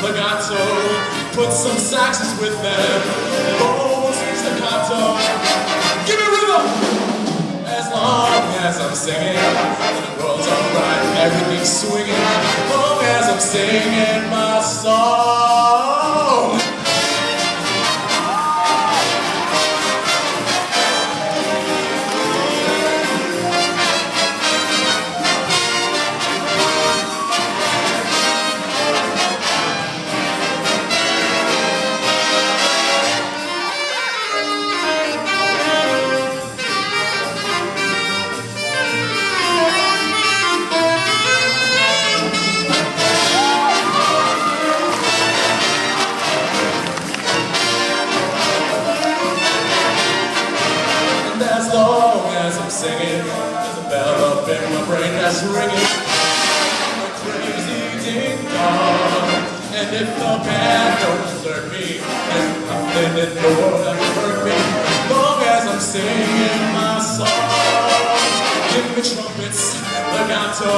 legato, put some saxes with them, bones, staccato, give me rhythm! As long as I'm singing, the world's alright, everything's swinging, as long as I'm singing my song. As long as I'm singing, there's a bell up in my brain that's ringing, a crazy ding-dong. And if the band don't desert me, there's nothing in the world that can hurt me, as long as I'm singing my song. Give me trumpets, legato,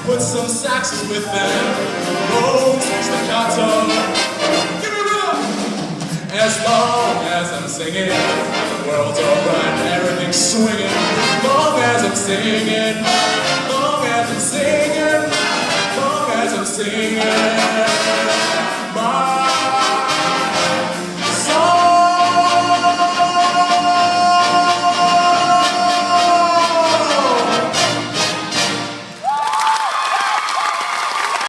put some saxes with them, bones, staccato, give me rhythm. As long as I'm singing, the world's alright, everything's swinging. Long as I'm singing, long as I'm singing, long as I'm singing.